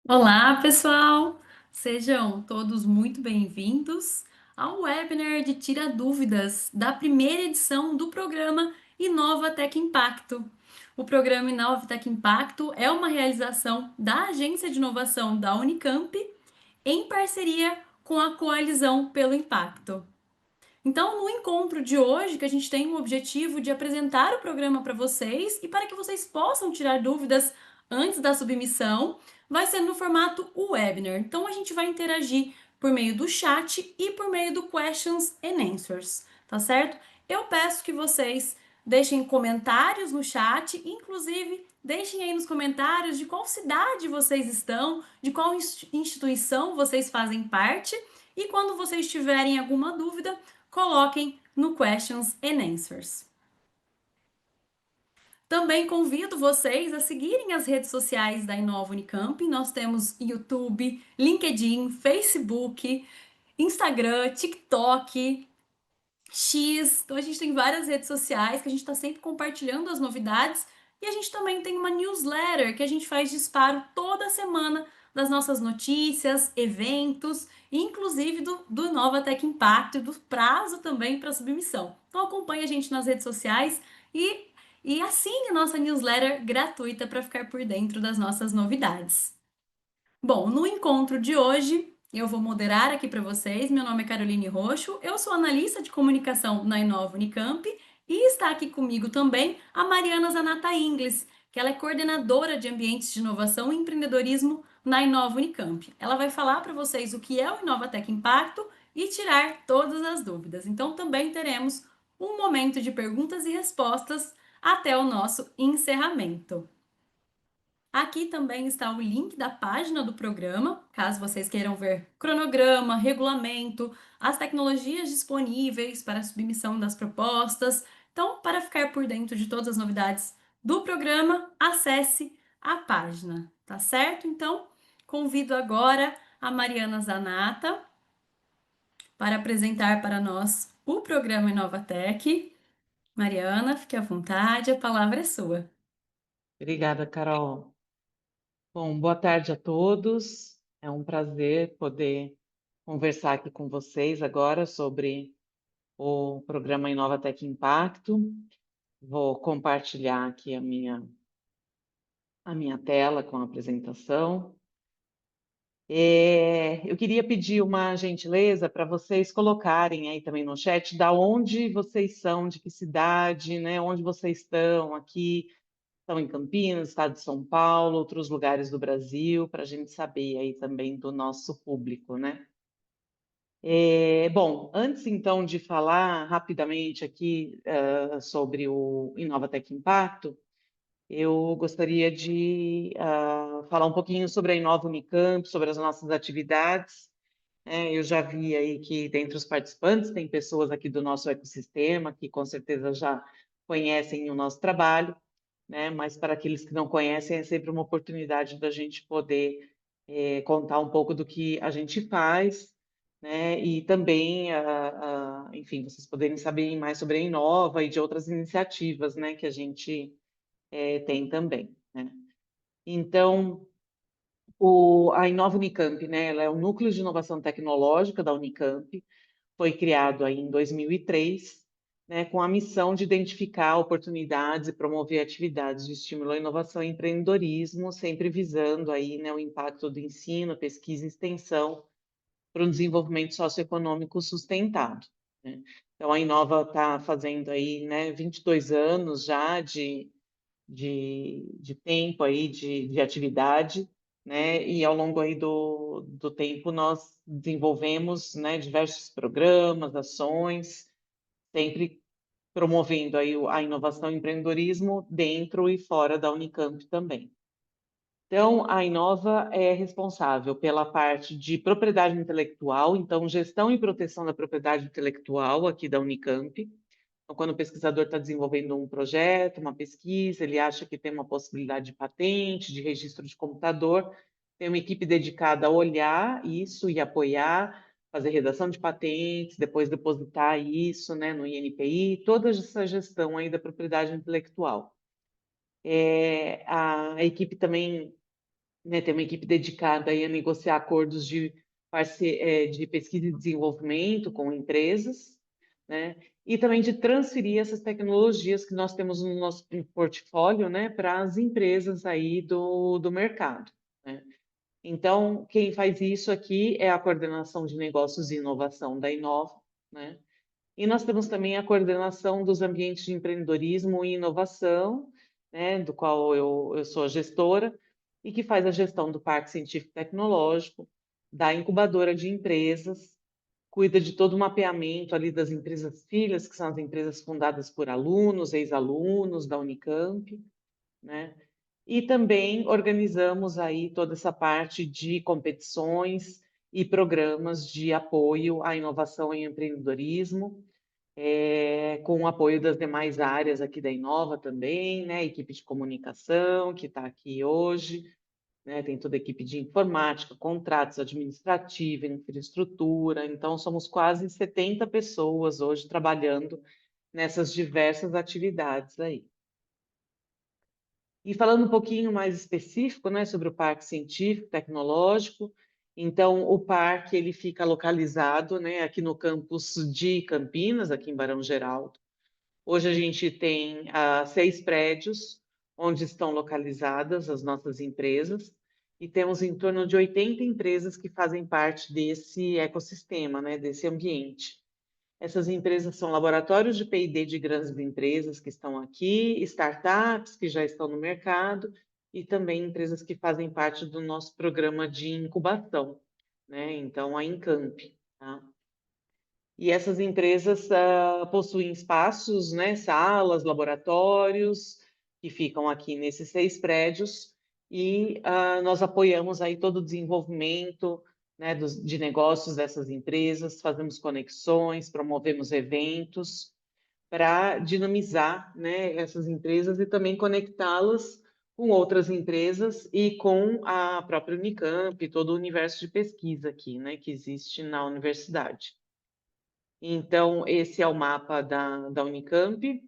Olá, pessoal! Sejam todos muito bem-vindos ao webinar de Tira Dúvidas da primeira edição do programa Inova Tech Impacto. O programa Inova Tech Impacto é uma realização da Agência de Inovação da Unicamp em parceria com a Coalizão pelo Impacto. Então, no encontro de hoje, que a gente tem o objetivo de apresentar o programa para vocês e para que vocês possam tirar dúvidas antes da submissão, vai ser no formato webinar. Então, a gente vai interagir por meio do chat e por meio do questions and answers, tá certo? Eu peço que vocês deixem comentários no chat, inclusive deixem aí nos comentários de qual cidade vocês estão, de qual instituição vocês fazem parte, e quando vocês tiverem alguma dúvida, coloquem no Questions and Answers. Também convido vocês a seguirem as redes sociais da Inova Unicamp. Nós temos YouTube, LinkedIn, Facebook, Instagram, TikTok, X. Então a gente tem várias redes sociais que a gente está sempre compartilhando as novidades. E a gente também tem uma newsletter que a gente faz disparo toda semana das nossas notícias, eventos, inclusive do Nova Tech Impact, do prazo também para submissão. Então acompanhe a gente nas redes sociais e, e assine a nossa newsletter gratuita para ficar por dentro das nossas novidades. Bom, no encontro de hoje, eu vou moderar aqui para vocês. Meu nome é Caroline Roxo, eu sou analista de comunicação na Inova Unicamp e está aqui comigo também a Mariana Zanata Ingles, que ela é coordenadora de ambientes de inovação e empreendedorismo na Inova Unicamp. Ela vai falar para vocês o que é o Inovatec Impacto e tirar todas as dúvidas. Então, também teremos um momento de perguntas e respostas até o nosso encerramento. Aqui também está o link da página do programa, caso vocês queiram ver cronograma, regulamento, as tecnologias disponíveis para a submissão das propostas. Então, para ficar por dentro de todas as novidades do programa, acesse a página, tá certo? Então, convido agora a Mariana Zanata para apresentar para nós o programa Inovatec. Mariana, fique à vontade, a palavra é sua. Obrigada, Carol. Bom, boa tarde a todos. É um prazer poder conversar aqui com vocês agora sobre o programa Inova Tech Impacto. Vou compartilhar aqui a minha tela com a apresentação. Eu queria pedir uma gentileza para vocês colocarem aí também no chat da onde vocês são, de que cidade, né? Onde vocês estão aqui. Estão em Campinas, estado de São Paulo, outros lugares do Brasil, para a gente saber aí também do nosso público, né? Bom, antes então de falar rapidamente aqui sobre o Inovatec Impacto, eu gostaria de falar um pouquinho sobre a Inova Unicamp, sobre as nossas atividades. Eu já vi aí que dentre os participantes tem pessoas aqui do nosso ecossistema que com certeza já conhecem o nosso trabalho, né? Mas para aqueles que não conhecem, é sempre uma oportunidade da gente poder contar um pouco do que a gente faz, né? E também, enfim, vocês poderem saber mais sobre a Inova e de outras iniciativas, né? Que a gente tem também, né? Então, a Inova Unicamp, né? Ela é o núcleo de inovação tecnológica da Unicamp, foi criado aí em 2003, né, com a missão de identificar oportunidades e promover atividades de estímulo à inovação e empreendedorismo, sempre visando aí, né, o impacto do ensino, pesquisa e extensão para um desenvolvimento socioeconômico sustentado, né? Então, a Inova está fazendo aí, né, 22 anos já de tempo aí de atividade, né? E ao longo aí do tempo nós desenvolvemos, né, diversos programas, ações, sempre promovendo aí a inovação e empreendedorismo dentro e fora da Unicamp também. Então, a Inova é responsável pela parte de propriedade intelectual, então gestão e proteção da propriedade intelectual aqui da Unicamp. Então, quando o pesquisador está desenvolvendo um projeto, uma pesquisa, ele acha que tem uma possibilidade de patente, de registro de computador, tem uma equipe dedicada a olhar isso e apoiar, fazer redação de patentes, depois depositar isso, né, no INPI, toda essa gestão aí da propriedade intelectual. A equipe também né, tem uma equipe dedicada aí a negociar acordos de pesquisa e desenvolvimento com empresas, né, e também de transferir essas tecnologias que nós temos no nosso portfólio, né, para as empresas aí do mercado, né. Então, quem faz isso aqui é a coordenação de negócios e inovação da Inova, né? E nós temos também a coordenação dos ambientes de empreendedorismo e inovação, né, do qual eu sou a gestora, e que faz a gestão do Parque Científico e Tecnológico, da incubadora de empresas, cuida de todo o mapeamento ali das empresas filhas, que são as empresas fundadas por alunos, ex-alunos da Unicamp, né? E também organizamos aí toda essa parte de competições e programas de apoio à inovação e empreendedorismo, com o apoio das demais áreas aqui da Inova também, né? Equipe de comunicação que está aqui hoje, né? Tem toda a equipe de informática, contratos, administrativa, infraestrutura. Então, somos quase 70 pessoas hoje trabalhando nessas diversas atividades aí. E falando um pouquinho mais específico, né, sobre o Parque Científico Tecnológico, então o parque ele fica localizado, né, aqui no campus de Campinas, aqui em Barão Geraldo. Hoje a gente tem 6 prédios onde estão localizadas as nossas empresas e temos em torno de 80 empresas que fazem parte desse ecossistema, né, desse ambiente. Essas empresas são laboratórios de P&D de grandes empresas que estão aqui, startups que já estão no mercado e também empresas que fazem parte do nosso programa de incubação, né? Então, a Incamp, tá? E essas empresas possuem espaços, né, salas, laboratórios, que ficam aqui nesses 6 prédios, e nós apoiamos aí todo o desenvolvimento, né, de negócios dessas empresas, fazemos conexões, promovemos eventos para dinamizar, né, essas empresas e também conectá-las com outras empresas e com a própria Unicamp, todo o universo de pesquisa aqui, né, que existe na universidade. Então, esse é o mapa da Unicamp,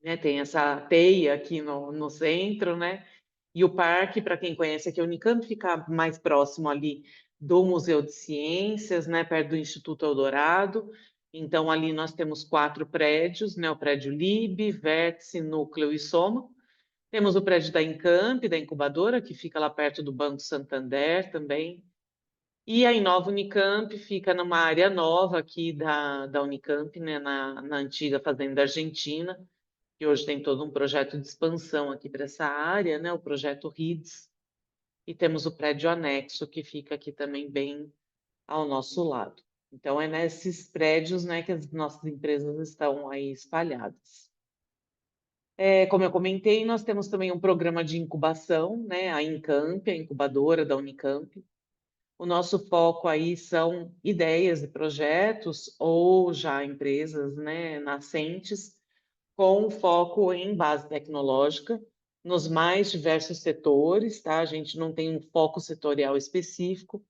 né? Tem essa teia aqui no centro, né? E o parque, para quem conhece aqui, a Unicamp fica mais próximo ali do Museu de Ciências, né? Perto do Instituto Eldorado. Então, ali nós temos 4 prédios, né? O prédio Lib, Vértice, Núcleo e Soma. Temos o prédio da Incamp, da incubadora, que fica lá perto do Banco Santander também. E a Inova Unicamp fica numa área nova aqui da Unicamp, né, na antiga Fazenda Argentina, que hoje tem todo um projeto de expansão aqui para essa área, né, o projeto RIDS. E temos o prédio anexo, que fica aqui também bem ao nosso lado. Então, é nesses prédios, né, que as nossas empresas estão aí espalhadas. Como eu comentei, nós temos também um programa de incubação, né, a Incamp, a incubadora da Unicamp. O nosso foco aí são ideias e projetos ou já empresas, né, nascentes, com foco em base tecnológica, nos mais diversos setores, tá? A gente não tem um foco setorial específico,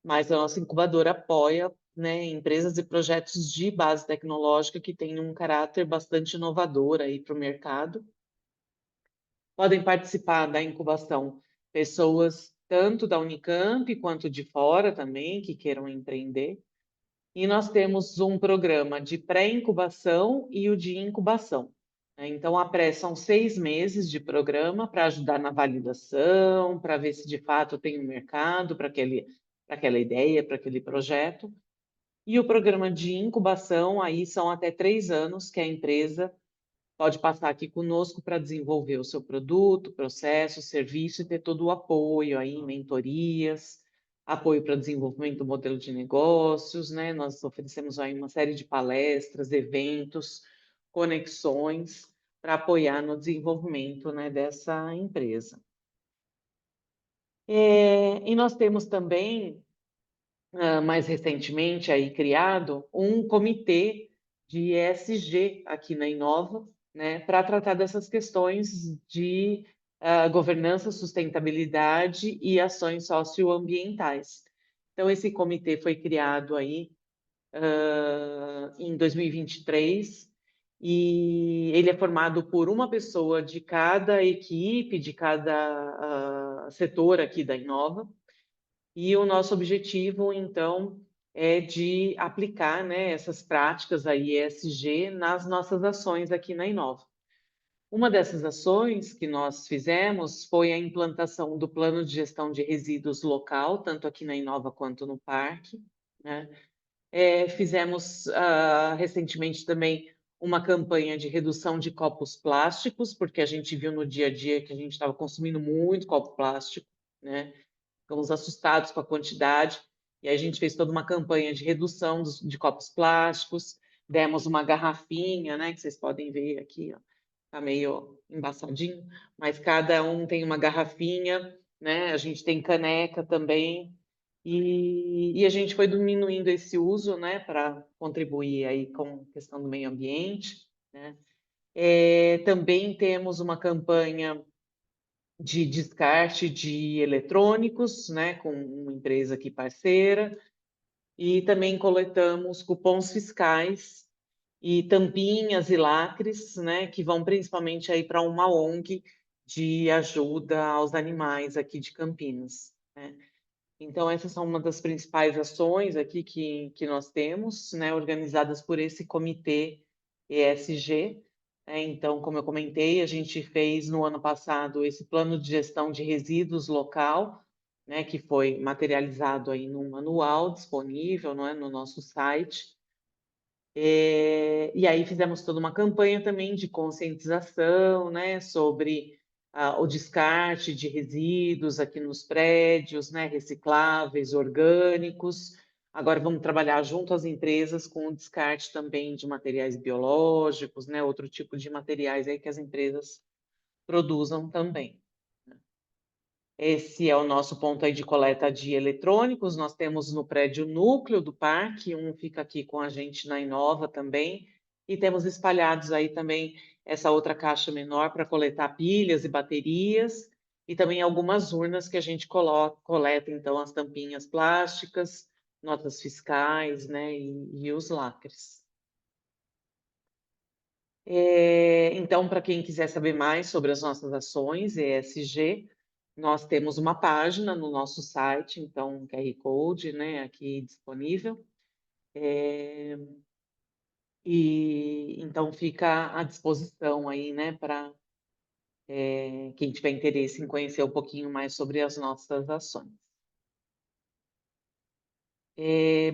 mas a nossa incubadora apoia, né, empresas e projetos de base tecnológica que têm um caráter bastante inovador aí para o mercado. Podem participar da incubação pessoas tanto da Unicamp quanto de fora também, que queiram empreender. E nós temos um programa de pré-incubação e o de incubação, né? Então, a pré são 6 meses de programa para ajudar na validação, para ver se de fato tem um mercado para aquela ideia, para aquele projeto. E o programa de incubação, aí são até 3 anos que a empresa pode passar aqui conosco para desenvolver o seu produto, processo, serviço e ter todo o apoio aí, mentorias, apoio para desenvolvimento do modelo de negócios, né? Nós oferecemos aí uma série de palestras, eventos, conexões para apoiar no desenvolvimento, né, dessa empresa. E nós temos também, mais recentemente aí criado um comitê de ESG aqui na Inova, né, para tratar dessas questões de governança, sustentabilidade e ações socioambientais. Então, esse comitê foi criado aí em 2023 e ele é formado por uma pessoa de cada equipe, de cada setor aqui da Inova, e o nosso objetivo, então, é de aplicar, né, essas práticas aí ESG nas nossas ações aqui na Inova. Uma dessas ações que nós fizemos foi a implantação do plano de gestão de resíduos local, tanto aqui na Inova quanto no parque, né? Fizemos recentemente também uma campanha de redução de copos plásticos, porque a gente viu no dia a dia que a gente estava consumindo muito copo plástico, né? Ficamos assustados com a quantidade, e aí a gente fez toda uma campanha de redução de copos plásticos, demos uma garrafinha, né, que vocês podem ver aqui, ó, tá meio embaçadinho, mas cada um tem uma garrafinha, né, a gente tem caneca também, e a gente foi diminuindo esse uso, né, para contribuir aí com a questão do meio ambiente, né. Também temos uma campanha de descarte de eletrônicos, né, com uma empresa aqui parceira, e também coletamos cupons fiscais e tampinhas e lacres, né, que vão principalmente aí para uma ONG de ajuda aos animais aqui de Campinas, né. Então essas são uma das principais ações aqui que nós temos, né, organizadas por esse comitê ESG. Então, como eu comentei, a gente fez no ano passado esse plano de gestão de resíduos local, né, que foi materializado aí num manual disponível, não é, no nosso site. E aí fizemos toda uma campanha também de conscientização, né, sobre o descarte de resíduos aqui nos prédios, né, recicláveis, orgânicos. Agora vamos trabalhar junto às empresas com o descarte também de materiais biológicos, né, outro tipo de materiais aí que as empresas produzam também. Esse é o nosso ponto aí de coleta de eletrônicos. Nós temos no prédio núcleo do parque, um fica aqui com a gente na Inova também, e temos espalhados aí também essa outra caixa menor para coletar pilhas e baterias, e também algumas urnas que a gente coleta, então, as tampinhas plásticas, notas fiscais, né, e os lacres. Então, para quem quiser saber mais sobre as nossas ações ESG, nós temos uma página no nosso site, então, um QR Code, né, aqui disponível. E então fica à disposição aí, né, para quem tiver interesse em conhecer um pouquinho mais sobre as nossas ações.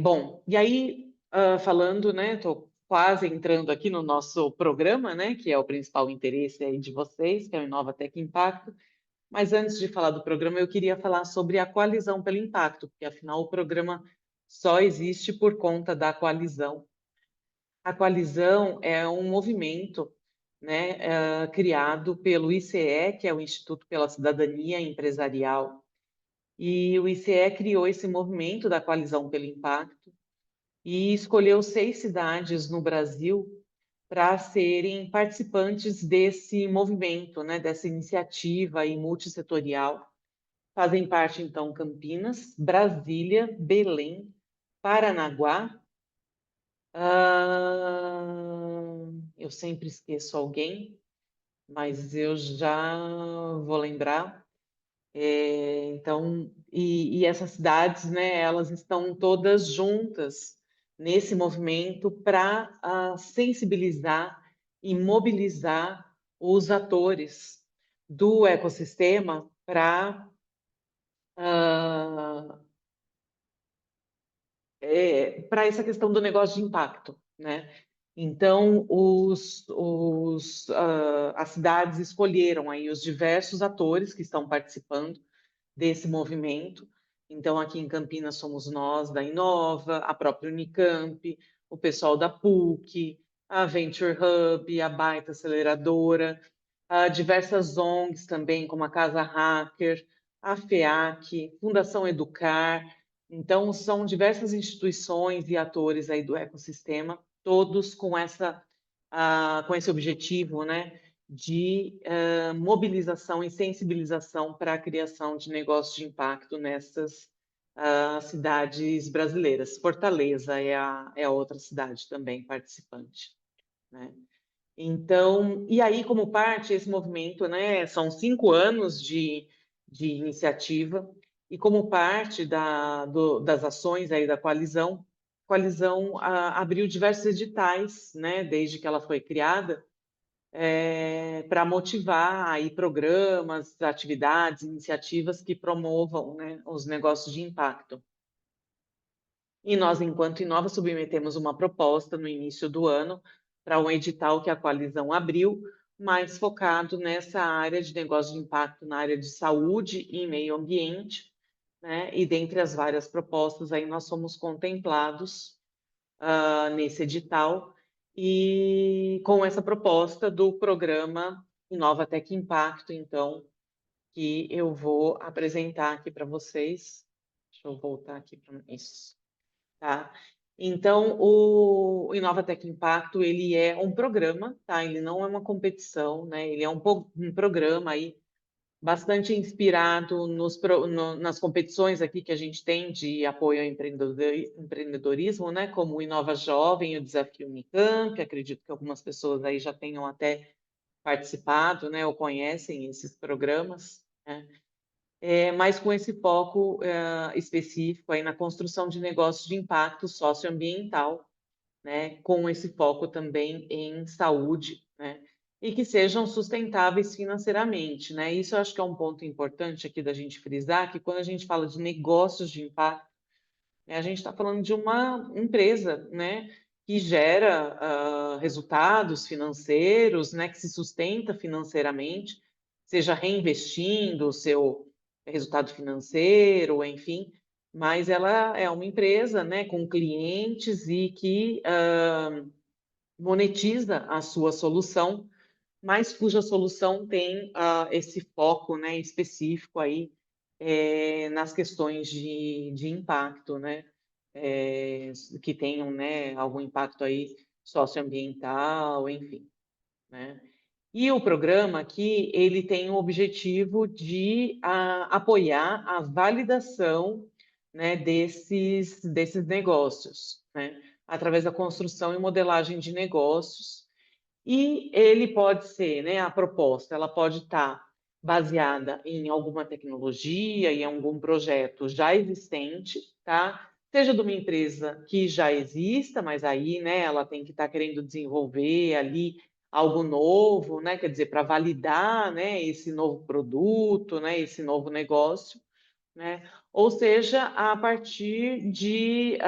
Bom, e aí, falando, né, estou quase entrando aqui no nosso programa, né, que é o principal interesse aí de vocês, que é o Inova Tech Impacto. Mas antes de falar do programa, eu queria falar sobre a Coalizão pelo Impacto, porque afinal o programa só existe por conta da coalizão. A coalizão é um movimento, né, criado pelo ICE, que é o Instituto pela Cidadania Empresarial, e o ICE criou esse movimento da Coalizão pelo Impacto e escolheu 6 cidades no Brasil para serem participantes desse movimento, né, dessa iniciativa aí multissetorial. Fazem parte, então, Campinas, Brasília, Belém, Paranaguá. Eu sempre esqueço alguém, mas eu já vou lembrar. Então, e essas cidades, né, elas estão todas juntas nesse movimento para sensibilizar e mobilizar os atores do ecossistema para para essa questão do negócio de impacto, né? Então, as cidades escolheram aí os diversos atores que estão participando desse movimento. Então, aqui em Campinas somos nós da Inova, a própria Unicamp, o pessoal da PUC, a Venture Hub, a Baita Aceleradora, diversas ONGs também, como a Casa Hacker, a FEAC, Fundação Educar. Então, são diversas instituições e atores aí do ecossistema, todos com esse objetivo, né, de mobilização e sensibilização para a criação de negócios de impacto nessas cidades brasileiras. Fortaleza é a outra cidade também participante, né? Então, e aí, como parte, esse movimento, né, são 5 anos de iniciativa, e como parte das ações aí da coalizão, a coalizão abriu diversos editais, né, desde que ela foi criada, para motivar aí programas, atividades, iniciativas que promovam, né, os negócios de impacto. E nós, enquanto Inova, submetemos uma proposta no início do ano para um edital que a coalizão abriu, mais focado nessa área de negócio de impacto na área de saúde e meio ambiente, né? E dentre as várias propostas, aí nós somos contemplados nesse edital e com essa proposta do programa Inova Tech Impacto, então, que eu vou apresentar aqui para vocês. Deixa eu voltar aqui para isso. Tá? Então, o Inova Tech Impacto, ele é um programa, tá? Ele não é uma competição, né? Ele é um programa aí bastante inspirado nas competições aqui que a gente tem de apoio ao empreendedorismo, né? Como o Inova Jovem e o Desafio Unicamp. Acredito que algumas pessoas aí já tenham até participado, né? Ou conhecem esses programas, né? Mas com esse foco específico aí na construção de negócios de impacto socioambiental, né, com esse foco também em saúde, né, e que sejam sustentáveis financeiramente, né? Isso eu acho que é um ponto importante aqui da gente frisar, que quando a gente fala de negócios de impacto, né, a gente está falando de uma empresa, né, que gera resultados financeiros, né, que se sustenta financeiramente, seja reinvestindo o seu resultado financeiro, enfim, mas ela é uma empresa, né, com clientes e que monetiza a sua solução, mas cuja solução tem esse foco, né, específico aí nas questões de impacto, né, que tenham, né, algum impacto aí socioambiental, enfim, né. E o programa aqui, ele tem o objetivo de apoiar a validação, né, desses negócios, né, através da construção e modelagem de negócios, e ele pode ser, né, a proposta, ela pode estar baseada em alguma tecnologia, em algum projeto já existente, tá? Seja de uma empresa que já exista, mas aí, né, ela tem que estar querendo desenvolver ali algo novo, né? Quer dizer, para validar, né, esse novo produto, né, esse novo negócio, né? Ou seja, a partir de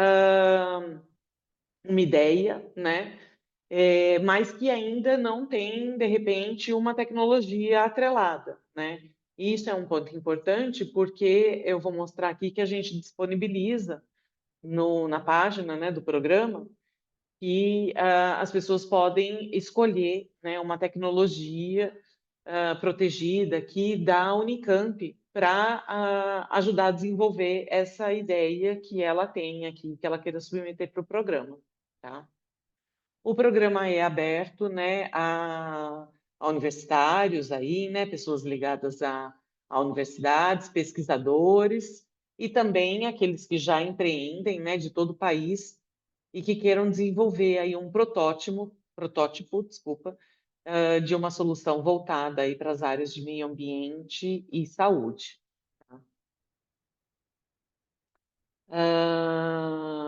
uma ideia, né? Mas que ainda não tem, de repente, uma tecnologia atrelada, né? Isso é um ponto importante porque eu vou mostrar aqui que a gente disponibiliza na página, né, do programa que as pessoas podem escolher, né, uma tecnologia protegida aqui da Unicamp para ajudar a desenvolver essa ideia que ela tem aqui, que ela queira submeter para o programa, tá? O programa é aberto, né, a universitários aí, né, pessoas ligadas a universidades, pesquisadores e também aqueles que já empreendem, né, de todo o país e que queiram desenvolver aí um protótipo, desculpa, de uma solução voltada aí para as áreas de meio ambiente e saúde. Tá?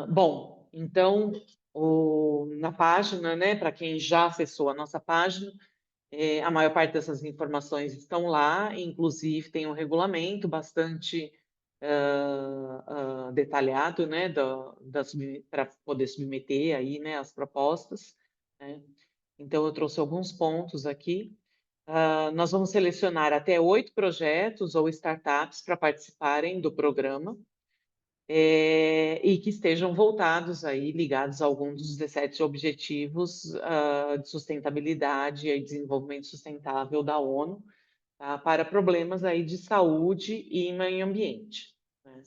Bom, então, na página, né, para quem já acessou a nossa página, a maior parte dessas informações estão lá, inclusive tem um regulamento bastante detalhado, né, para poder submeter aí, né, as propostas, né? Então, eu trouxe alguns pontos aqui. Nós vamos selecionar até 8 projetos ou startups para participarem do programa, e que estejam voltados aí, ligados a algum dos 17 objetivos de sustentabilidade e desenvolvimento sustentável da ONU, tá? Para problemas aí de saúde e meio ambiente, né?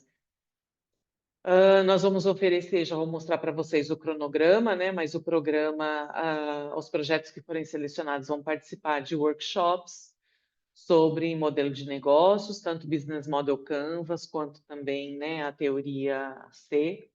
Nós vamos oferecer, já vou mostrar para vocês o cronograma, né? Mas o programa, os projetos que forem selecionados vão participar de workshops sobre modelo de negócios, tanto Business Model Canvas, quanto também, né, a teoria C.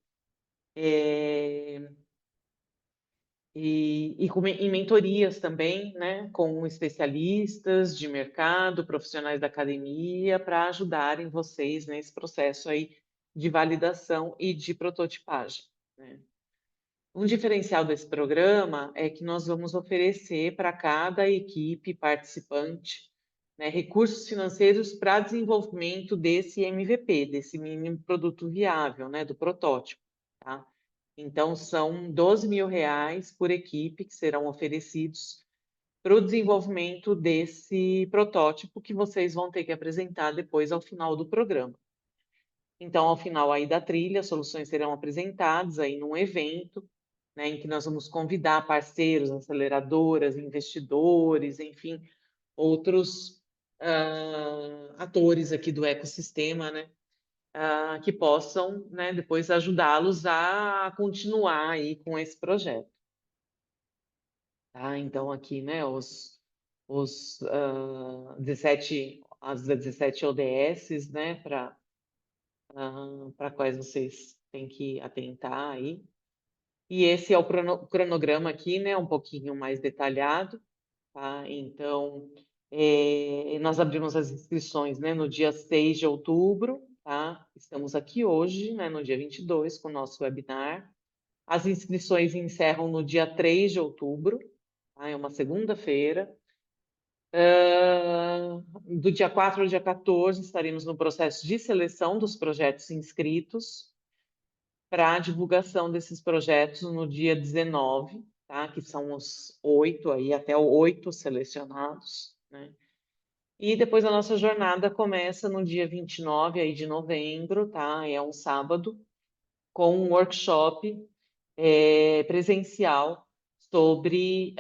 e mentorias também, né, com especialistas de mercado, profissionais da academia, para ajudarem vocês nesse processo aí de validação e de prototipagem, né. Um diferencial desse programa é que nós vamos oferecer para cada equipe participante, né, recursos financeiros para desenvolvimento desse MVP, desse mínimo produto viável, né, do protótipo, tá? Então, são R$ 12.000 por equipe que serão oferecidos para o desenvolvimento desse protótipo que vocês vão ter que apresentar depois ao final do programa. Então, ao final aí da trilha, as soluções serão apresentadas aí num evento, né, em que nós vamos convidar parceiros, aceleradoras, investidores, enfim, outros atores aqui do ecossistema, né, que possam, né, depois ajudá-los a continuar aí com esse projeto. Tá? Então, aqui, né, as 17 ODS, né, para quais vocês têm que atentar aí. E esse é o cronograma aqui, né, um pouquinho mais detalhado, tá? Então, nós abrimos as inscrições, né, no dia 6 de outubro, tá? Estamos aqui hoje, né, no dia 22, com o nosso webinar. As inscrições encerram no dia 3 de outubro, tá? É uma segunda-feira. Do dia 4 ao dia 14, estaremos no processo de seleção dos projetos inscritos para a divulgação desses projetos no dia 19, tá? Que são os 8 aí, até 8 selecionados, né? E depois a nossa jornada começa no dia 29 aí de novembro, tá? É um sábado, com um workshop presencial sobre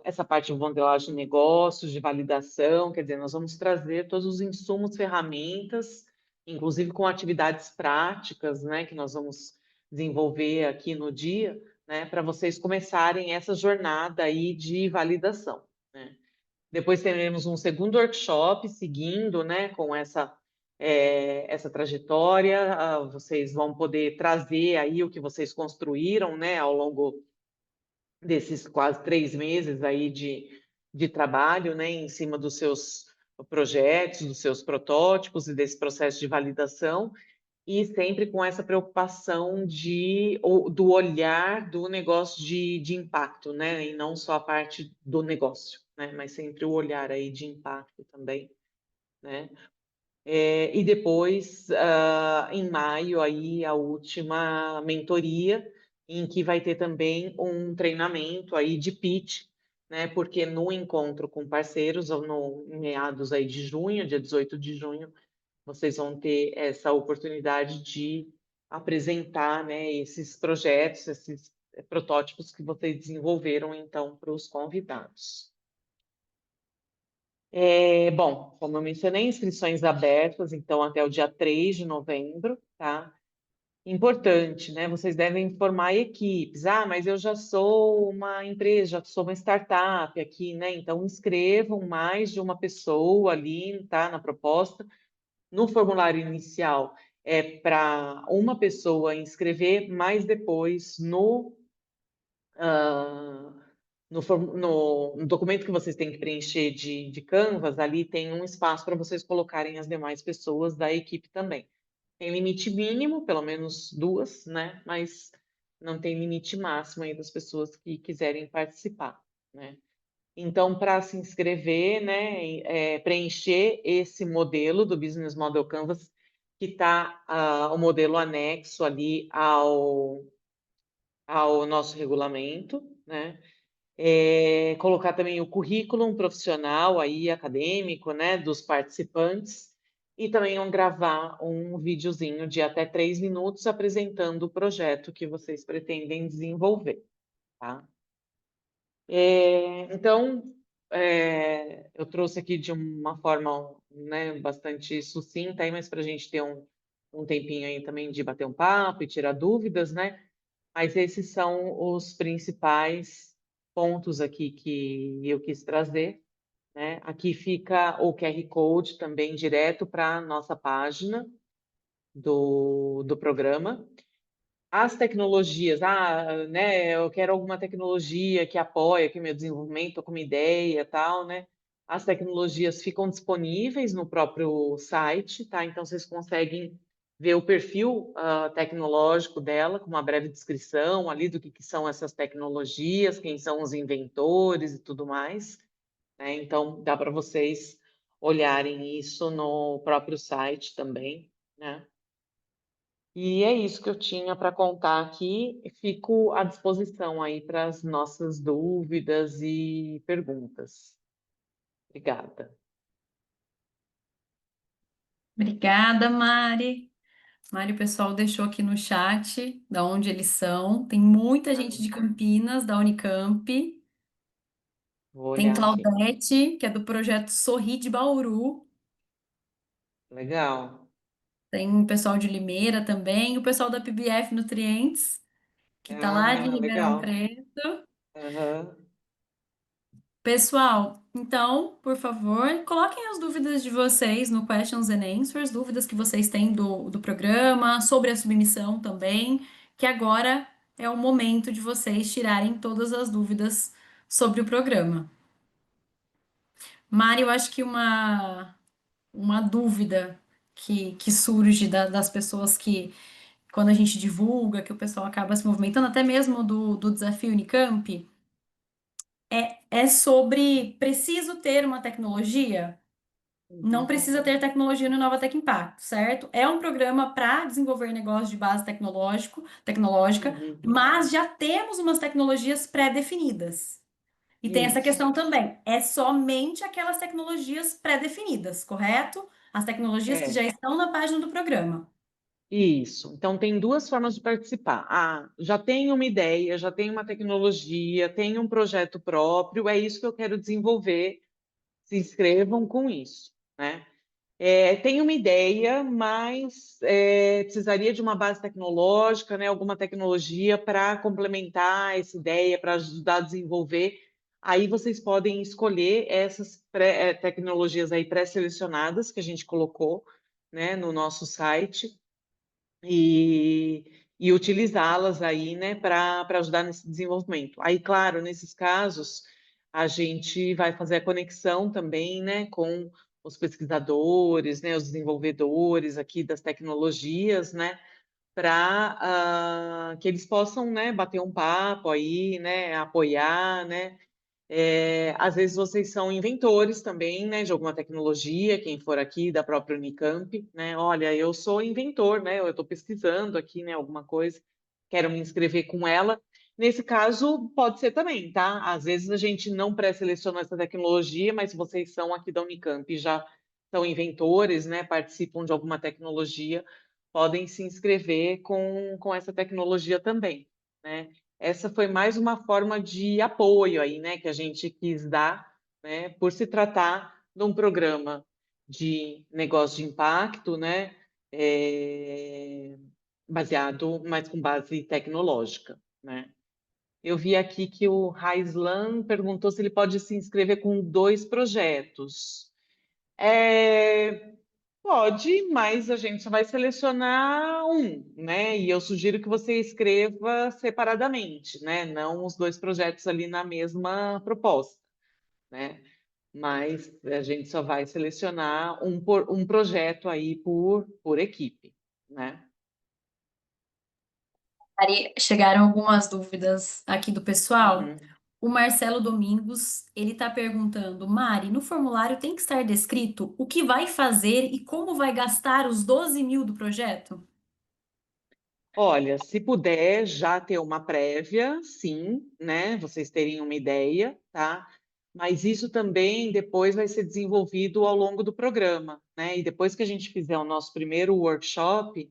essa parte de modelagem de negócios, de validação, quer dizer, nós vamos trazer todos os insumos, ferramentas, inclusive com atividades práticas, né, que nós vamos desenvolver aqui no dia, né, para vocês começarem essa jornada aí de validação, né. Depois teremos um segundo workshop seguindo, né, com essa trajetória. Vocês vão poder trazer aí o que vocês construíram, né, ao longo desses quase 3 meses aí de trabalho, né, em cima dos seus projetos, dos seus protótipos e desse processo de validação, e sempre com essa preocupação do olhar do negócio de impacto, né? E não só a parte do negócio, né? Mas sempre o olhar aí de impacto também, né? E depois, em maio, aí, a última mentoria, em que vai ter também um treinamento aí de pitch, né? Porque no encontro com parceiros, ou no em meados aí de junho, dia 18 de junho, vocês vão ter essa oportunidade de apresentar, né, esses projetos, esses protótipos que vocês desenvolveram, então, para os convidados. Bom, como eu mencionei, inscrições abertas, então, até o dia 3 de novembro, tá? Importante, né? Vocês devem formar equipes. Ah, mas eu já sou uma empresa, já sou uma startup aqui, né? Então, inscrevam mais de uma pessoa ali, tá? Na proposta. No formulário inicial é para uma pessoa inscrever, mas depois ah, no documento que vocês têm que preencher de Canvas, ali tem um espaço para vocês colocarem as demais pessoas da equipe também. Tem limite mínimo, pelo menos 2, né? Mas não tem limite máximo aí das pessoas que quiserem participar, né? Então, para se inscrever, né, preencher esse modelo do Business Model Canvas, que está o modelo anexo ali ao nosso regulamento, né? Colocar também o currículo profissional aí, acadêmico, né, dos participantes, e também gravar um videozinho de até 3 minutos apresentando o projeto que vocês pretendem desenvolver, tá? Então, eu trouxe aqui de uma forma, né, bastante sucinta, aí, mas para a gente ter um tempinho aí também de bater um papo e tirar dúvidas, né? Mas esses são os principais pontos aqui que eu quis trazer, né? Aqui fica o QR Code também direto para a nossa página do programa. as tecnologias, né, eu quero alguma tecnologia que apoie aqui meu desenvolvimento, com uma ideia, tal, né? As tecnologias ficam disponíveis no próprio site, tá? Então vocês conseguem ver o perfil tecnológico dela, com uma breve descrição ali do que são essas tecnologias, quem são os inventores e tudo mais, né? Então dá para vocês olharem isso no próprio site também, né? E é isso que eu tinha para contar aqui. Fico à disposição aí para as nossas dúvidas e perguntas. Obrigada. Obrigada, Mari. Mari, o pessoal deixou aqui no chat da onde eles são. Tem muita Ah, gente de Campinas, da Unicamp. vou Tem olhar aqui. Claudete, que é do projeto Sorri de Bauru. Legal. Tem o pessoal de Limeira também. O pessoal da PBF Nutrientes, que está lá de Ah, Ribeirão legal. Preto. Aham. Pessoal, então, por favor, coloquem as dúvidas de vocês no Questions and Answers, dúvidas que vocês têm do programa, sobre a submissão também, que agora é o momento de vocês tirarem todas as dúvidas sobre o programa. Mari, eu acho que uma dúvida que surge das pessoas que, quando a gente divulga, que o pessoal acaba se movimentando, até mesmo do desafio Unicamp, é sobre preciso ter uma tecnologia? Não Uhum. precisa ter tecnologia no Nova Tech Impacto, certo? É um programa para desenvolver negócio de base tecnológica, Uhum. mas já temos umas tecnologias pré-definidas. E tem essa Isso. questão também, é somente aquelas tecnologias pré-definidas, correto? As tecnologias que já É. estão na página do programa. Isso. Então, tem duas formas de participar. Já tenho uma ideia, já tenho uma tecnologia, tenho um projeto próprio, é isso que eu quero desenvolver. Se inscrevam com isso, né? Tenho uma ideia, mas precisaria de uma base tecnológica, né? Alguma tecnologia para complementar essa ideia, para ajudar a desenvolver. Aí vocês podem escolher essas tecnologias aí pré-selecionadas que a gente colocou, né, no nosso site e, e utilizá-las aí, né, para ajudar nesse desenvolvimento. Aí, claro, nesses casos, a gente vai fazer a conexão também, né, com os pesquisadores, né, os desenvolvedores aqui das tecnologias, né, para que eles possam, né, bater um papo aí, né, apoiar, né, às vezes vocês são inventores também, né, de alguma tecnologia, quem for aqui da própria Unicamp, né? Olha, eu sou inventor, né? Eu estou pesquisando aqui, né, alguma coisa, quero me inscrever com ela. Nesse caso, pode ser também, tá? Às vezes a gente não pré-seleciona essa tecnologia, mas se vocês são aqui da Unicamp e já são inventores, né, participam de alguma tecnologia, podem se inscrever com essa tecnologia também, né? Essa foi mais uma forma de apoio aí, né, que a gente quis dar, né, por se tratar de um programa de negócio de impacto, né, baseado, mas com base tecnológica, né. Eu vi aqui que o Raislan perguntou se ele pode se inscrever com dois projetos. É, Pode, mas a gente só vai selecionar um, né? E eu sugiro que você escreva separadamente, né? Não os dois projetos ali na mesma proposta, né? Mas a gente só vai selecionar um projeto aí por equipe, né? Mari, chegaram algumas dúvidas aqui do pessoal. Uhum. O Marcelo Domingos, ele está perguntando, Mari, no formulário tem que estar descrito o que vai fazer e como vai gastar os 12 mil do projeto? Olha, se puder já ter uma prévia, sim, né? Vocês terem uma ideia, tá? Mas isso também depois vai ser desenvolvido ao longo do programa, né? E depois que a gente fizer o nosso primeiro workshop,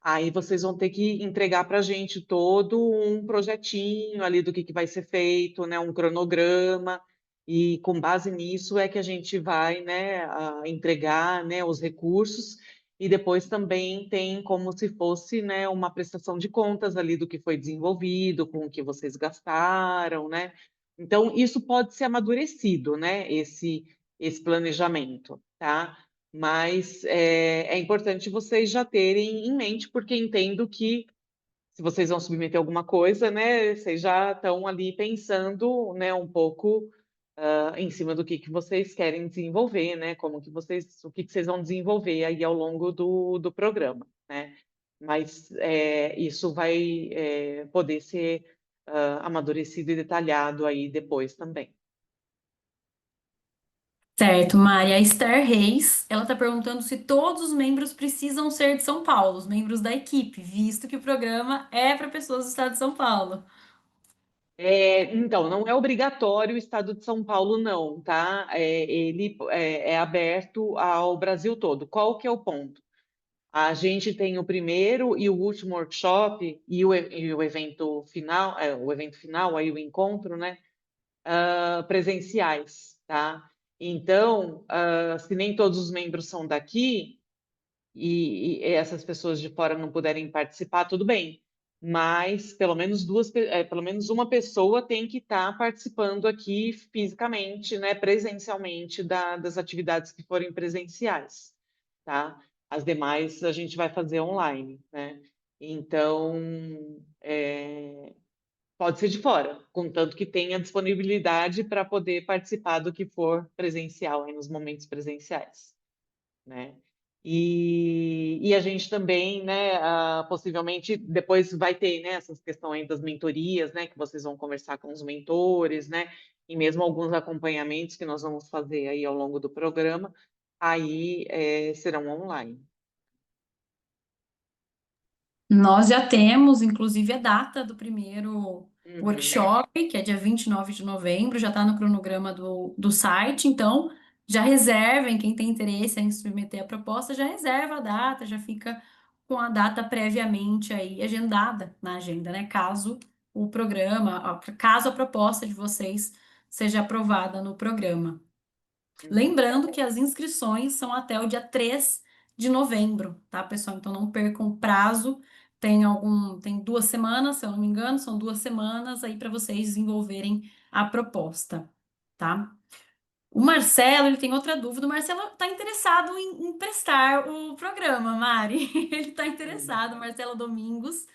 aí vocês vão ter que entregar para a gente todo um projetinho ali do que vai ser feito, né? Um cronograma, e com base nisso é que a gente vai, né, entregar, né, os recursos, e depois também tem como se fosse, né, uma prestação de contas ali do que foi desenvolvido, com o que vocês gastaram, né? Então, isso pode ser amadurecido, né, esse planejamento, tá? Mas é importante vocês já terem em mente, porque entendo que se vocês vão submeter alguma coisa, né, vocês já estão ali pensando, né, um pouco em cima do que vocês querem desenvolver, né, o que vocês vão desenvolver aí ao longo do programa, né? Mas isso vai poder ser amadurecido e detalhado aí depois também. Certo, Mari. A Esther Reis, ela está perguntando se todos os membros precisam ser de São Paulo, os membros da equipe, visto que o programa é para pessoas do estado de São Paulo. Então, não é obrigatório o Estado de São Paulo, não, tá? Ele é aberto ao Brasil todo. Qual que é o ponto? A gente tem o primeiro e o último workshop e o evento final, aí o encontro, né? Presenciais, tá? Então, se nem todos os membros são daqui, e essas pessoas de fora não puderem participar, tudo bem. Mas pelo menos uma pessoa tem que estar participando aqui fisicamente, né, presencialmente das atividades que forem presenciais, tá? As demais a gente vai fazer online, né? Então, pode ser de fora, contanto que tenha disponibilidade para poder participar do que for presencial aí nos momentos presenciais, né? E a gente também, né, possivelmente depois vai ter, né, essas questões das mentorias, né, que vocês vão conversar com os mentores, né, e mesmo alguns acompanhamentos que nós vamos fazer aí ao longo do programa, aí serão online. Nós já temos, inclusive, a data do primeiro Uhum, workshop, que é dia 29 de novembro, já está no cronograma do site, então já reservem, quem tem interesse em submeter a proposta, já reserva a data, já fica com a data previamente aí agendada na agenda, né? Caso o programa, caso a proposta de vocês seja aprovada no programa. uhum. Lembrando que as inscrições são até o dia 3 de novembro, tá, pessoal? Então não percam o prazo. Tem 2 semanas, se eu não me engano, são 2 semanas aí para vocês desenvolverem a proposta, tá? O Marcelo, ele tem outra dúvida. O Marcelo está interessado em prestar o programa, Mari. Ele está Uhum. interessado, Marcelo Domingos.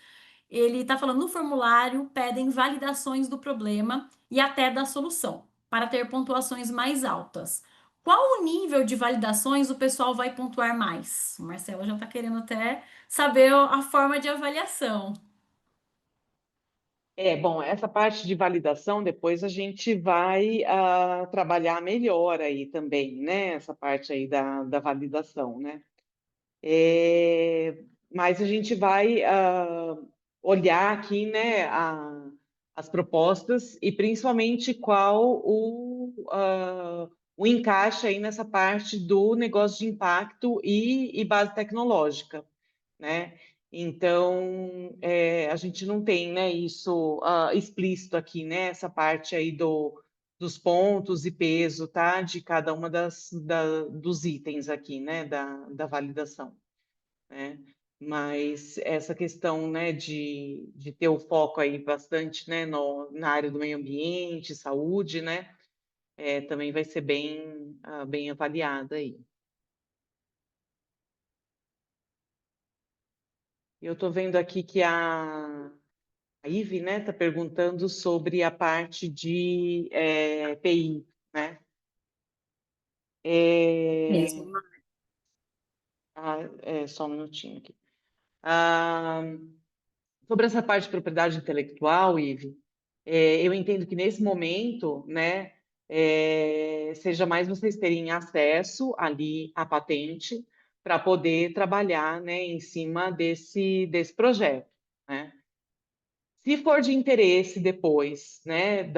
Ele está falando no formulário, pedem validações do problema e até da solução, para ter pontuações mais altas. Qual o nível de validações o pessoal vai pontuar mais? O Marcelo já está querendo até saber a forma de avaliação. Bom, essa parte de validação depois a gente vai trabalhar melhor aí também, né? Essa parte aí da validação, né? Mas a gente vai olhar aqui, né, as propostas e principalmente qual o encaixe aí nessa parte do negócio de impacto e base tecnológica, né? Então, a gente não tem, né, isso explícito aqui, né, essa parte aí dos pontos e peso, tá, de cada uma dos itens aqui, né, da validação, né? Mas essa questão, né, de ter o foco aí bastante, né, na área do meio ambiente, saúde, né, também vai ser bem avaliada aí. Eu estou vendo aqui que a Ive, né, está perguntando sobre a parte de PI, né? É, Mesmo. só um minutinho aqui. Ah, sobre essa parte de propriedade intelectual, Ive, eu entendo que nesse momento, né, seja mais vocês terem acesso ali à patente para poder trabalhar, né, em cima desse projeto, né? Se for de interesse depois, né,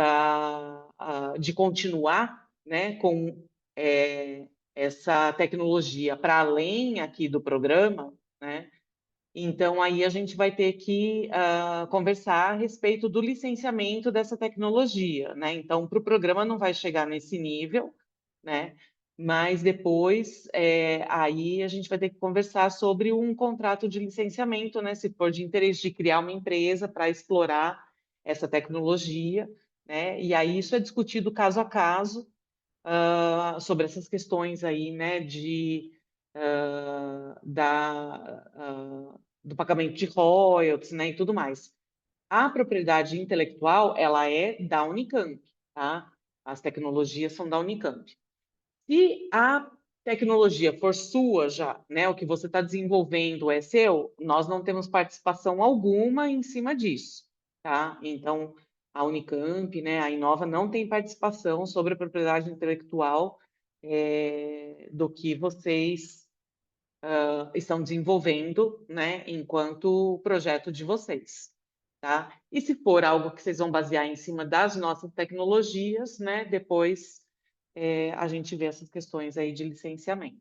de continuar, né, com essa tecnologia para além aqui do programa, né, então aí a gente vai ter que conversar a respeito do licenciamento dessa tecnologia, né? Então, para o programa não vai chegar nesse nível, né? Mas depois aí a gente vai ter que conversar sobre um contrato de licenciamento, né? Se for de interesse de criar uma empresa para explorar essa tecnologia, né? E aí isso é discutido caso a caso sobre essas questões aí, né? do pagamento de royalties, né, e tudo mais. A propriedade intelectual, ela é da Unicamp, tá? As tecnologias são da Unicamp. Se a tecnologia for sua já, né, o que você está desenvolvendo é seu, nós não temos participação alguma em cima disso, tá? Então, a Unicamp, né, a Inova não tem participação sobre a propriedade intelectual do que vocês estão desenvolvendo, né, enquanto projeto de vocês, tá? E se for algo que vocês vão basear em cima das nossas tecnologias, né, depois a gente vê essas questões aí de licenciamento.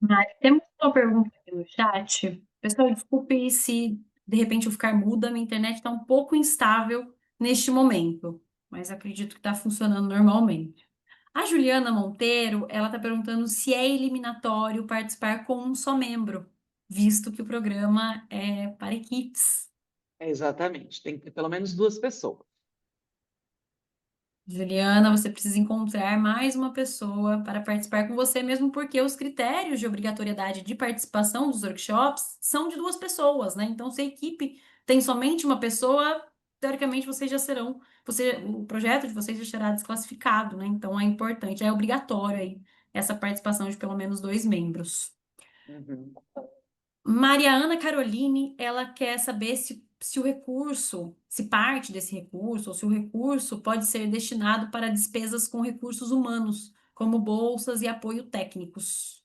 Mari, temos uma pergunta aqui no chat. Pessoal, desculpe se de repente eu ficar muda, minha internet está um pouco instável neste momento, mas acredito que está funcionando normalmente. A Juliana Monteiro, ela está perguntando se é eliminatório participar com um só membro, visto que o programa é para equipes. Exatamente, tem que ter pelo menos duas pessoas. Juliana, você precisa encontrar mais uma pessoa para participar com você, mesmo porque os critérios de obrigatoriedade de participação dos workshops são de duas pessoas, né? Então, se a equipe tem somente uma pessoa, teoricamente vocês já serão, o projeto de vocês já será desclassificado, né? Então, é importante, é obrigatório aí essa participação de pelo menos dois membros. Uhum. Maria Ana Caroline, ela quer saber se o recurso, se parte desse recurso, ou se o recurso pode ser destinado para despesas com recursos humanos, como bolsas e apoio técnicos.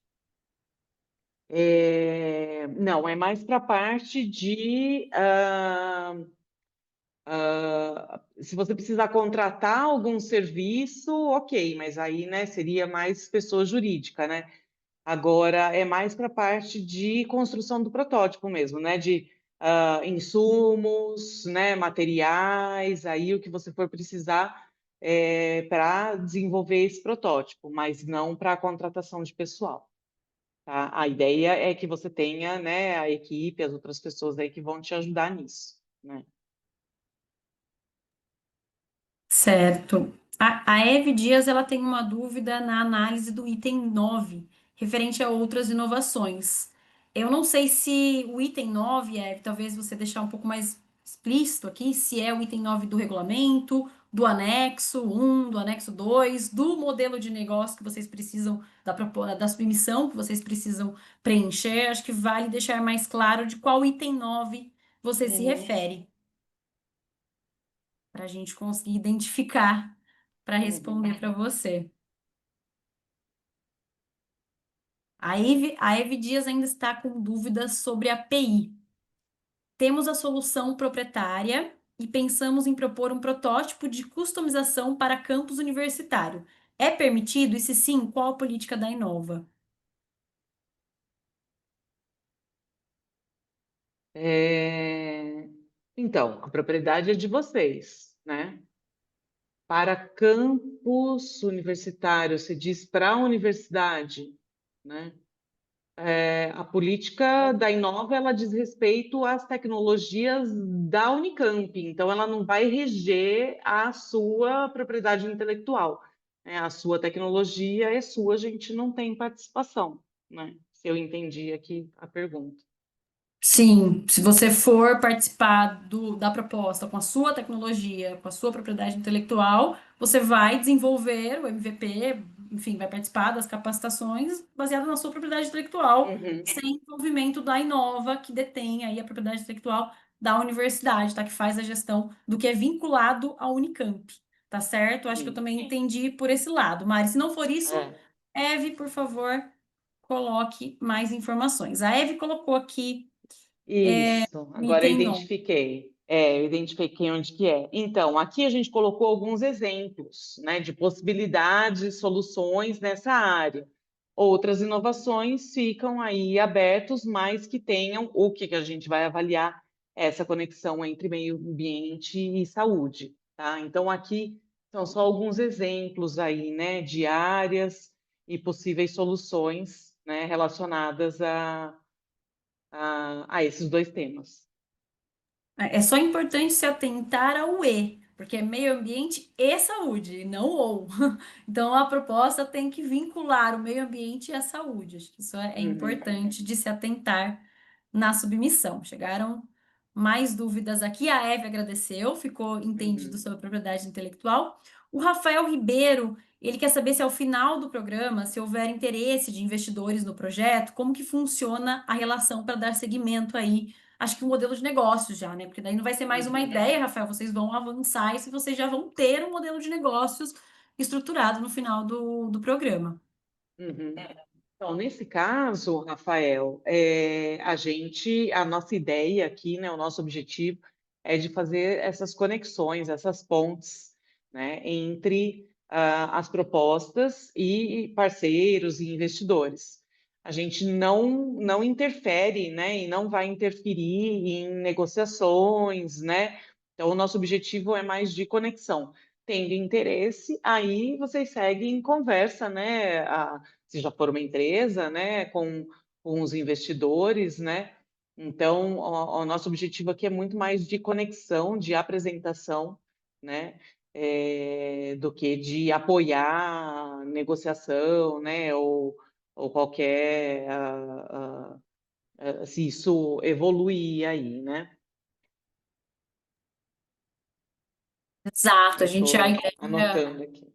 Não, é mais para a parte de se você precisar contratar algum serviço, ok, mas aí, né, seria mais pessoa jurídica, né? Agora é mais para a parte de construção do protótipo mesmo, né? De insumos, né? Materiais, aí o que você for precisar para desenvolver esse protótipo, mas não para a contratação de pessoal, tá? A ideia é que você tenha, né, a equipe, as outras pessoas aí que vão te ajudar nisso, né? Certo. A Eve Dias, ela tem uma dúvida na análise do item 9, referente a outras inovações. Eu não sei se o item 9, Eve, talvez você deixar um pouco mais explícito aqui, se é o item 9 do regulamento, do anexo 1, do anexo 2, do modelo de negócio que vocês precisam, da submissão que vocês precisam preencher. Acho que vale deixar mais claro de qual item 9 você se Uhum, refere para a gente conseguir identificar para uhum. responder para você. A Eve Dias ainda está com dúvidas sobre a API. Temos a solução proprietária e pensamos em propor um protótipo de customização para campus universitário. É permitido? E se sim, qual a política da Inova? É, Então, a propriedade é de vocês, né? Para campus universitário, se diz para a universidade, né? A política da Inova, ela diz respeito às tecnologias da Unicamp, então ela não vai reger a sua propriedade intelectual, né? A sua tecnologia é sua, a gente não tem participação, né? Se eu entendi aqui a pergunta. Sim, se você for participar da proposta com a sua tecnologia, com a sua propriedade intelectual, você vai desenvolver o MVP, enfim, vai participar das capacitações baseadas na sua propriedade intelectual, Uhum, sem envolvimento da Inova, que detém aí a propriedade intelectual da universidade, tá? Que faz a gestão do que é vinculado à Unicamp, tá certo? Acho que eu sim. também entendi por esse lado. Mari, se não for isso, É. Eve, por favor, coloque mais informações. A Eve colocou aqui Isso, o agora eu item 9. identifiquei. Eu identifiquei onde que é. Então, aqui a gente colocou alguns exemplos, né, de possibilidades, soluções nessa área. Outras inovações ficam aí abertos, mas que tenham o que a gente vai avaliar essa conexão entre meio ambiente e saúde, tá? Então, aqui são só alguns exemplos aí, né, de áreas e possíveis soluções, né, relacionadas a esses dois temas. É só importante se atentar ao E, porque é meio ambiente e saúde, e não ou. Então, a proposta tem que vincular o meio ambiente e a saúde. Acho que isso é Uhum. importante de se atentar na submissão. Chegaram mais dúvidas aqui. A Eve agradeceu, ficou entendido Uhum, sobre a propriedade intelectual. O Rafael Ribeiro, ele quer saber se ao final do programa, se houver interesse de investidores no projeto, como que funciona a relação para dar seguimento aí. Acho que o modelo de negócios já, né? Porque daí não vai ser mais uma uhum, ideia, Rafael, vocês vão avançar e se vocês já vão ter um modelo de negócios estruturado no final do programa. uhum. Então, nesse caso, Rafael, a nossa ideia aqui, né, o nosso objetivo é de fazer essas conexões, essas pontes, né, entre as propostas e parceiros e investidores. A gente não interfere, né, e não vai interferir em negociações, né? Então, o nosso objetivo é mais de conexão. Tendo interesse, aí vocês seguem em conversa, né? Se já for uma empresa, né, com os investidores, né? Então, o nosso objetivo aqui é muito mais de conexão, de apresentação, né, do que de apoiar negociação, né, ou qualquer, se isso evoluir aí, né? Exato, Eu estou anotando aqui.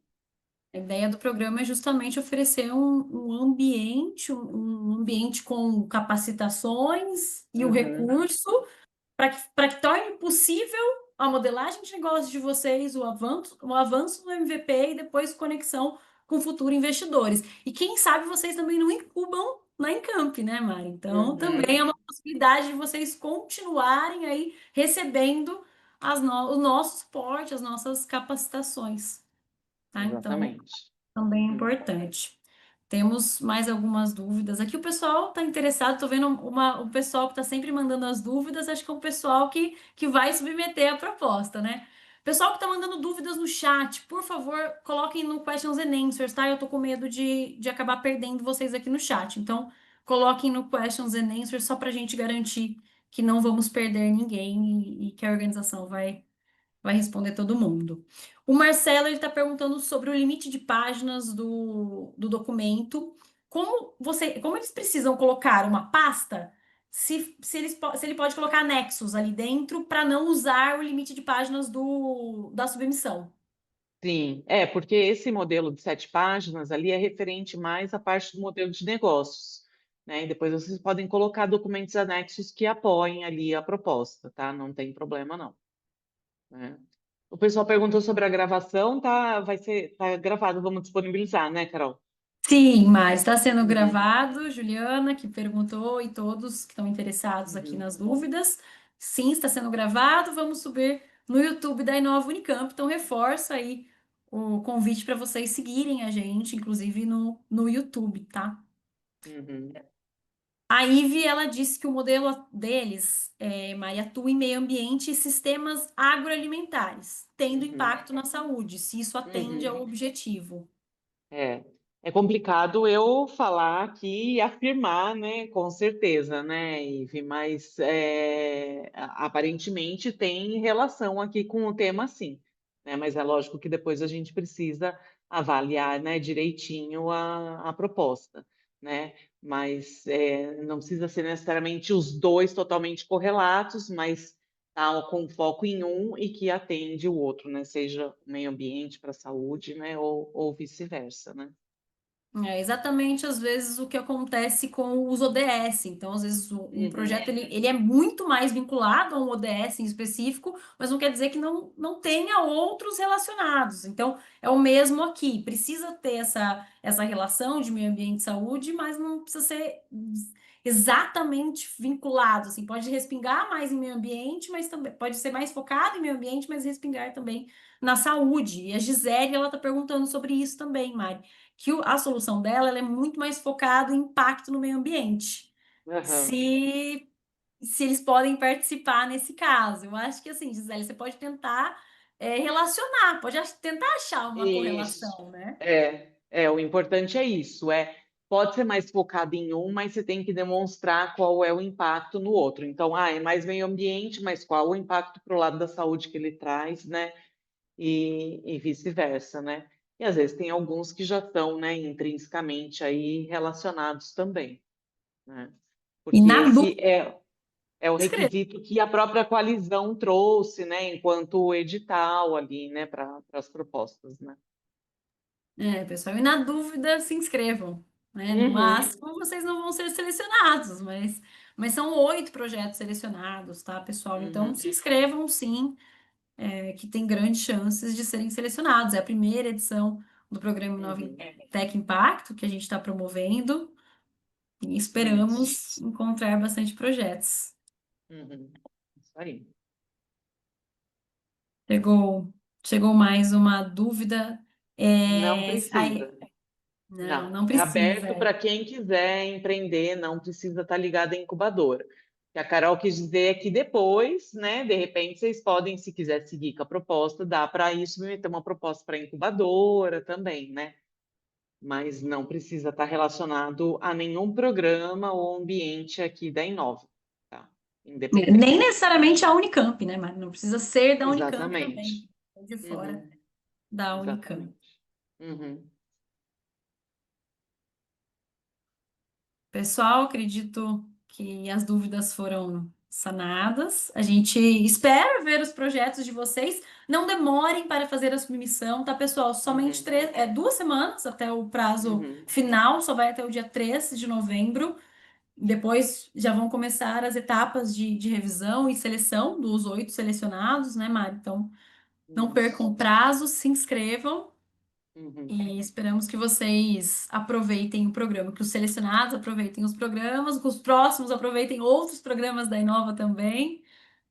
a ideia do programa é justamente oferecer um ambiente, um ambiente com capacitações e o Uhum, recurso para que torne possível a modelagem de negócios de vocês, o avanço do MVP e depois conexão com futuros investidores. E quem sabe vocês também não incubam na Encamp, né, Mari? Então, também é uhum, uma possibilidade de vocês continuarem aí recebendo o nosso suporte, as nossas capacitações, tá? Então, exatamente. também é Uhum, importante. Temos mais algumas dúvidas aqui. O pessoal está interessado, estou vendo o pessoal que está sempre mandando as dúvidas, acho que é o pessoal que vai submeter a proposta, né? Pessoal que está mandando dúvidas no chat, por favor, coloquem no Questions and Answers, tá? Eu tô com medo de acabar perdendo vocês aqui no chat. Então, coloquem no Questions and Answers só para a gente garantir que não vamos perder ninguém e que a organização vai responder todo mundo. O Marcelo ele está perguntando sobre o limite de páginas do documento. Como eles precisam colocar uma pasta, se ele pode colocar anexos ali dentro para não usar o limite de páginas da submissão. sim, porque esse modelo de 7 páginas ali é referente mais à parte do modelo de negócios, né? E depois vocês podem colocar documentos anexos que apoiem ali a proposta, tá? Não tem problema não, né? O pessoal perguntou sobre a gravação, tá? Tá gravado, vamos disponibilizar, né, Carol? Sim, mas está sendo Uhum, gravado, Juliana, que perguntou, e todos que estão interessados aqui uhum, nas dúvidas. Sim, está sendo gravado. Vamos subir no YouTube da Inova Unicamp. Então, reforço aí o convite para vocês seguirem a gente, inclusive no YouTube, tá? uhum, A Ive, ela disse que o modelo deles, Mari, atua em meio ambiente e sistemas agroalimentares, tendo uhum, impacto na saúde, se isso atende ao uhum. objetivo. É, é complicado eu falar aqui e afirmar, né, com certeza, né, Ive, mas aparentemente tem relação aqui com o tema, sim, né, mas é lógico que depois a gente precisa avaliar, né, direitinho a proposta, né, mas não precisa ser necessariamente os dois totalmente correlatos, mas tá, com foco em um e que atende o outro, né? Seja o meio ambiente para a saúde, né? Ou vice-versa, né? É exatamente, às vezes, o que acontece com os ODS. Então, às vezes, um Uhum, projeto ele é muito mais vinculado a um ODS em específico, mas não quer dizer que não tenha outros relacionados. Então, é o mesmo aqui. Precisa ter essa relação de meio ambiente e saúde, mas não precisa ser exatamente vinculado. Assim, pode respingar mais em meio ambiente, mas também pode ser mais focado em meio ambiente, mas respingar também na saúde. E a Gisele, ela está perguntando sobre isso também, Mari, que a solução dela ela é muito mais focada em impacto no meio ambiente. aham. Se eles podem participar nesse caso. Eu acho que assim, Gisele, você pode tentar relacionar, pode tentar achar uma Isso. correlação, né? O importante é isso, pode ser mais focado em um, mas você tem que demonstrar qual é o impacto no outro. Então, é mais meio ambiente, mas qual o impacto para o lado da saúde que ele traz, né? E vice-versa, né? E às vezes tem alguns que já estão, né, intrinsecamente aí relacionados também, né? E Porque na esse dúvida, é. é o Escreva. requisito que a própria coalizão trouxe, né, enquanto edital ali, né, para as propostas, né? É, pessoal, e na dúvida, se inscrevam, né? No Uhum, máximo, vocês não vão ser selecionados, mas são 8 projetos selecionados, tá, pessoal? Então, uhum, se inscrevam, sim, que tem grandes chances de serem selecionados. É a primeira edição do programa Nova uhum. Tech Impacto que a gente está promovendo e Isso. esperamos encontrar bastante projetos. Uhum. Isso aí. Chegou, chegou mais uma dúvida. Não Aí, precisa. não, Não. não É precisa. aberto para quem quiser empreender, não precisa estar ligado em incubadora. O que a Carol quis dizer é que depois, né, de repente, vocês podem, se quiser seguir com a proposta, dá para ir submeter uma proposta para incubadora também, né? Mas não precisa estar relacionado a nenhum programa ou ambiente aqui da Inova, tá? Nem Independente. necessariamente a Unicamp, né, Mari? Não precisa ser da Unicamp também, Exatamente. ou de fora Uhum. da Unicamp. Exatamente. Uhum. Pessoal, acredito que as dúvidas foram sanadas. A gente espera ver os projetos de vocês. Não demorem para fazer a submissão, tá, pessoal? Somente Uhum. 2 semanas até o prazo Uhum. final, só vai até o dia 3 de novembro. Depois já vão começar as etapas de revisão e seleção dos 8 selecionados, né, Mari? Então, não percam Isso. o prazo, se inscrevam. Uhum. E esperamos que vocês aproveitem o programa, que os selecionados aproveitem os programas, que os próximos aproveitem outros programas da Inova também.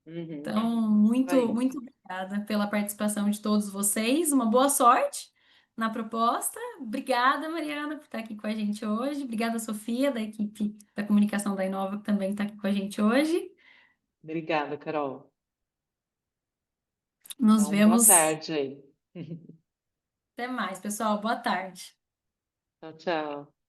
Uhum. Então, Isso muito, aí. muito obrigada pela participação de todos vocês. Uma boa sorte na proposta. Obrigada, Mariana, por estar aqui com a gente hoje. Obrigada, Sofia, da equipe da comunicação da Inova, que também está aqui com a gente hoje. Obrigada, Carol. Nos Então, boa vemos. tarde aí. Até mais, pessoal. Boa tarde. Tchau, tchau.